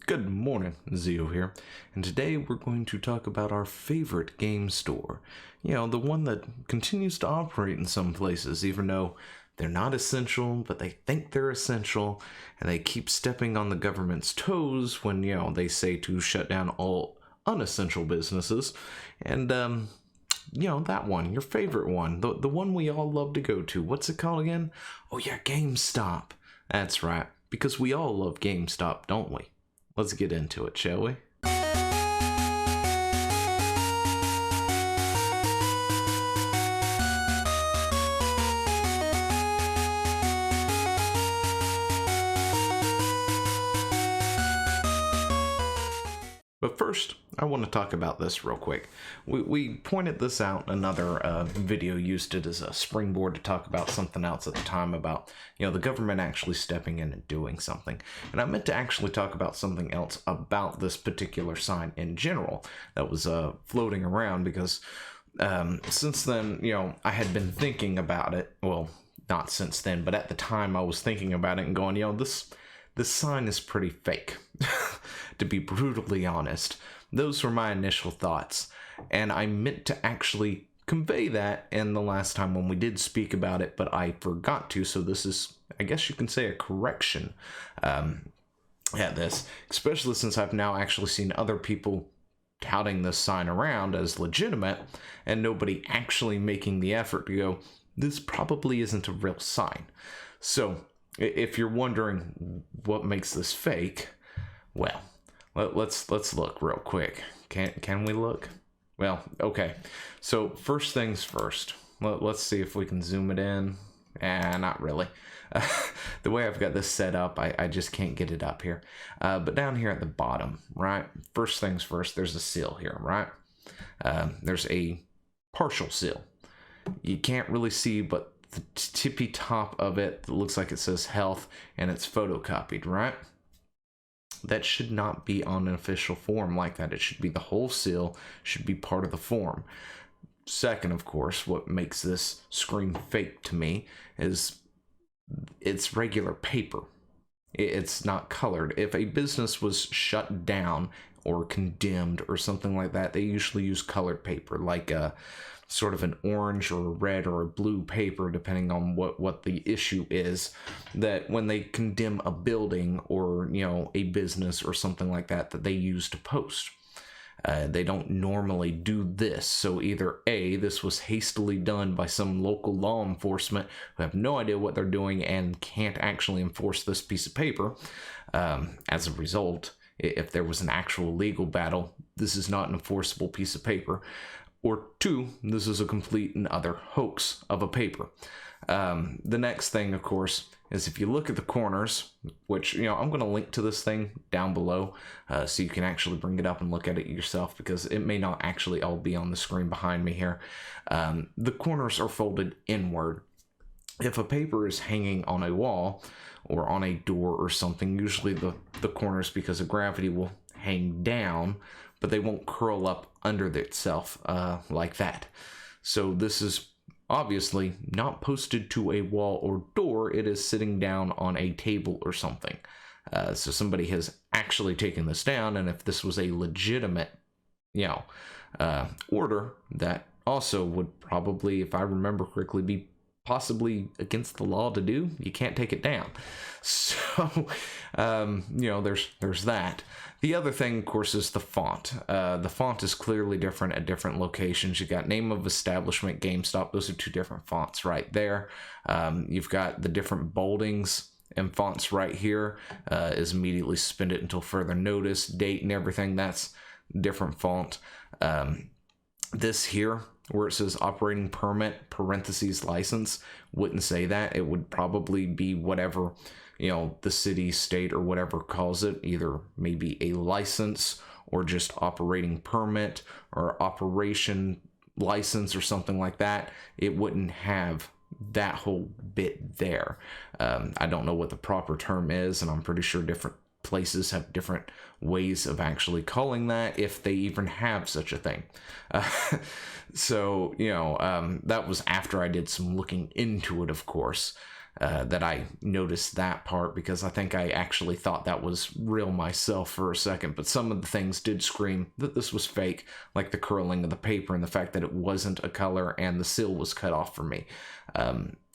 Good morning, Zio here, and today we're going to talk about our favorite game store. The one that continues to operate in some places, even though they're not essential, but they think they're essential, and they keep stepping on the government's toes when, they say to shut down all unessential businesses. And, that one, your favorite one, the one we all love to go to. What's it called again? Oh yeah, GameStop. That's right, because we all love GameStop, don't we? Let's get into it, shall we? But first, I want to talk about this real quick. We pointed this out in another video, used it as a springboard to talk about something else at the time about, the government actually stepping in and doing something. And I meant to actually talk about something else about this particular sign in general that was floating around because since then, I had been thinking about it. Well, not since then, but at the time I was thinking about it and going, this sign is pretty fake, to be brutally honest. Those were my initial thoughts, and I meant to actually convey that in the last time when we did speak about it, but I forgot to, so this is, I guess you can say, a correction at this, especially since I've now actually seen other people touting this sign around as legitimate, and nobody actually making the effort to go, this probably isn't a real sign. So if you're wondering what makes this fake, well, let's look real quick. Can we look? Well, okay. So first things first. Let's see if we can zoom it in. Not really. The way I've got this set up, I just can't get it up here. But down here at the bottom, right? First things first, there's a seal here, right? There's a partial seal. You can't really see, but the tippy top of it looks like it says health, and it's photocopied, right? That should not be on an official form like that. It should be the whole seal, should be part of the form. Second, of course, what makes this scream fake to me is it's regular paper. It's not colored. If a business was shut down or condemned or something like that, they usually use colored paper, like a sort of an orange or a red or a blue paper, depending on what the issue is, that when they condemn a building or, a business or something like that, that they use to post. They don't normally do this. So either A, this was hastily done by some local law enforcement who have no idea what they're doing and can't actually enforce this piece of paper. As a result, if there was an actual legal battle, this is not an enforceable piece of paper. Or two, this is a complete and utter hoax of a paper. The next thing, of course, is if you look at the corners, which, I'm going to link to this thing down below so you can actually bring it up and look at it yourself, because it may not actually all be on the screen behind me here. The corners are folded inward. If a paper is hanging on a wall or on a door or something, usually the corners, because of gravity, will hang down, but they won't curl up under itself like that. So this is obviously not posted to a wall or door. It is sitting down on a table or something. So somebody has actually taken this down, and if this was a legitimate, order, that also would probably, if I remember correctly, be possibly against the law to do. You can't take it down. So, there's that. The other thing, of course, is the font. The font is clearly different at different locations. You got name of establishment, GameStop. Those are two different fonts right there. You've got the different boldings and fonts right here. Is immediately suspended until further notice, date and everything. That's different font. This here, where it says operating permit, parentheses license, wouldn't say that. It would probably be whatever, the city, state, or whatever calls it, either maybe a license or just operating permit or operation license or something like that. It wouldn't have that whole bit there. I don't know what the proper term is, and I'm pretty sure different places have different ways of actually calling that, if they even have such a thing. So, that was after I did some looking into it, of course. that I noticed that part, because I think I actually thought that was real myself for a second. But some of the things did scream that this was fake, like the curling of the paper and the fact that it wasn't a color and the seal was cut off for me.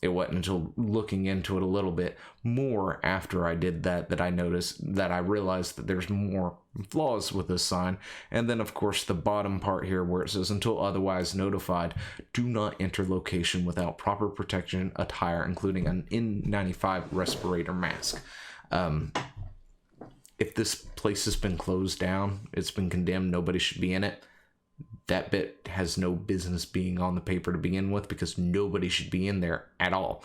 It wasn't until looking into it a little bit more after I did that I noticed that I realized that there's more flaws with this sign. And then, of course, the bottom part here where it says, until otherwise notified, do not enter location without proper protection attire, including an N95 respirator mask. If this place has been closed down, it's been condemned, nobody should be in it, that bit has no business being on the paper to begin with, because nobody should be in there at all.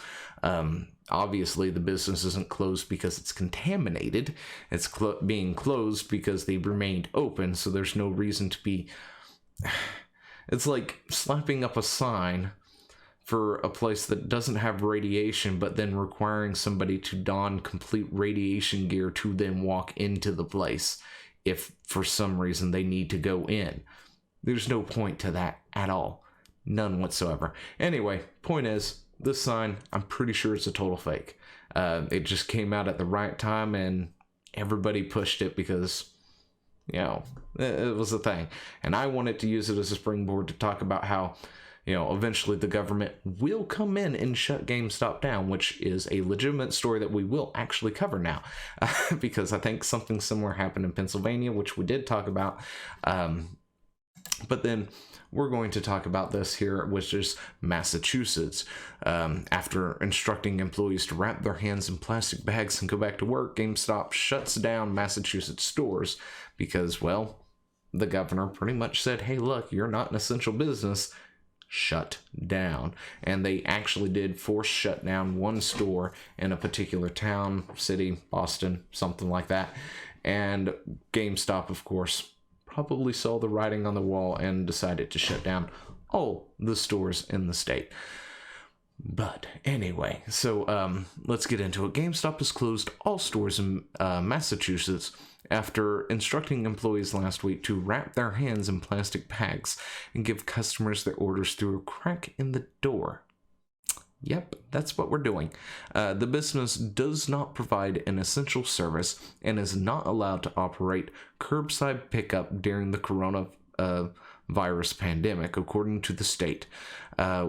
Obviously, the business isn't closed because it's contaminated. It's being closed because they remained open, so there's no reason to be... It's like slapping up a sign for a place that doesn't have radiation, but then requiring somebody to don complete radiation gear to then walk into the place if for some reason they need to go in. There's no point to that at all. None whatsoever. Anyway, point is, this sign, I'm pretty sure it's a total fake. It just came out at the right time and everybody pushed it because, you know, it was a thing. And I wanted to use it as a springboard to talk about how, you know, eventually the government will come in and shut GameStop down, which is a legitimate story that we will actually cover now. Because I think something similar happened in Pennsylvania, which we did talk about. But then we're going to talk about this here, which is Massachusetts. After instructing employees to wrap their hands in plastic bags and go back to work, GameStop shuts down Massachusetts stores because, well, the governor pretty much said, hey, look, you're not an essential business. Shut down. And they actually did force shut down one store in a particular town, city, Boston, something like that. And GameStop, of course, probably saw the writing on the wall and decided to shut down all the stores in the state. But anyway, so let's get into it. GameStop has closed all stores in Massachusetts after instructing employees last week to wrap their hands in plastic bags and give customers their orders through a crack in the door. Yep, that's what we're doing. The business does not provide an essential service and is not allowed to operate curbside pickup during the coronavirus pandemic, according to the state,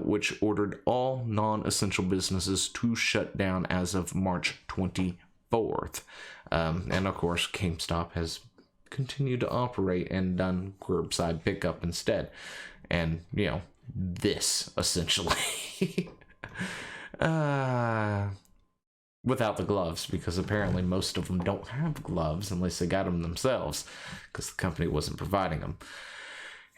which ordered all non-essential businesses to shut down as of March 24th. And of course, GameStop has continued to operate and done curbside pickup instead. And, you know, this essentially... without the gloves, because apparently most of them don't have gloves unless they got them themselves because the company wasn't providing them.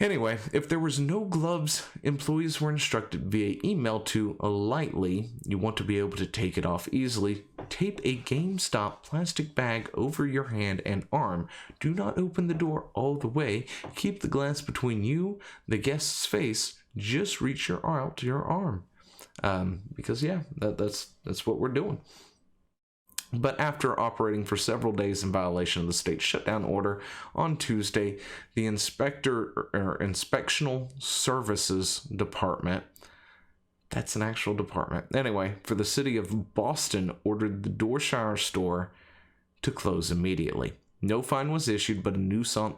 Anyway, if there was no gloves, employees were instructed via email to lightly, you want to be able to take it off easily, tape a GameStop plastic bag over your hand and arm. Do not open the door all the way. Keep the glass between you, the guest's face. Just reach your arm out to your arm. Because yeah, that's what we're doing. But after operating for several days in violation of the state shutdown order on Tuesday, the Inspectional Services Department, that's an actual department, anyway, for the city of Boston ordered the Dorshire store to close immediately. No fine was issued, but a nuisance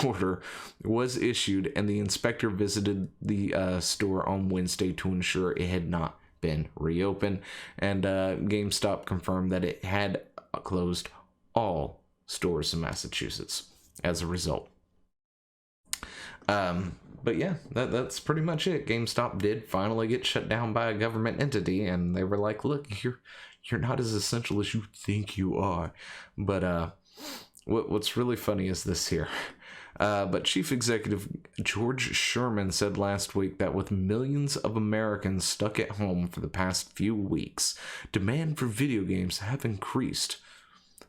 order was issued, and the inspector visited the store on Wednesday to ensure it had not been reopened. And GameStop confirmed that it had closed all stores in Massachusetts as a result. But yeah, that's pretty much it. GameStop did finally get shut down by a government entity, and they were like, look, you're not as essential as you think you are. But what's really funny is this here. But Chief Executive George Sherman said last week that with millions of Americans stuck at home for the past few weeks, demand for video games have increased.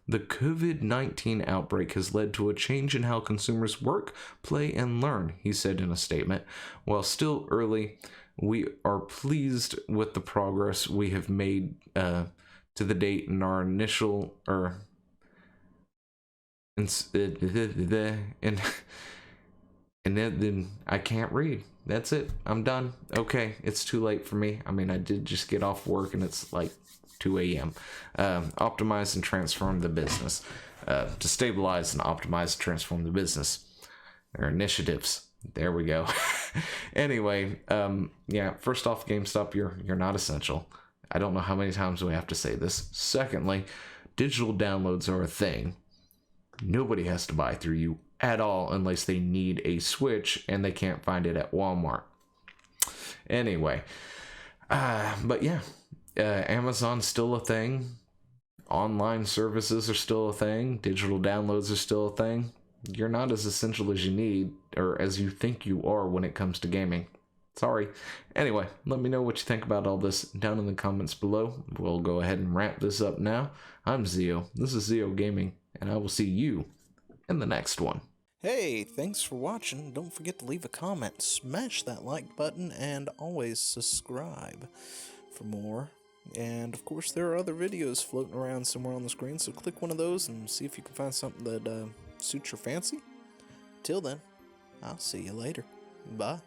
The COVID-19 outbreak has led to a change in how consumers work, play, and learn, he said in a statement. While still early, we are pleased with the progress we have made to the date in our initial and then I can't read. That's it. I'm done. Okay, it's too late for me. I mean, I did just get off work and it's like 2 a.m. Optimize and transform the business. To stabilize and optimize and transform the business. Their initiatives. There we go. Anyway, yeah, first off, GameStop, you're not essential. I don't know how many times we have to say this. Secondly, digital downloads are a thing. Nobody has to buy through you at all unless they need a Switch and they can't find it at Walmart. Anyway, but yeah, Amazon's still a thing. Online services are still a thing. Digital downloads are still a thing. You're not as essential as you need or as you think you are when it comes to gaming. Sorry. Anyway, let me know what you think about all this down in the comments below. We'll go ahead and wrap this up now. I'm Zeo. This is Zeo Gaming, and I will see you in the next one. Hey, thanks for watching. Don't forget to leave a comment, smash that like button, and always subscribe for more. And of course, there are other videos floating around somewhere on the screen, so click one of those and see if you can find something that suits your fancy. Till then, I'll see you later. Bye.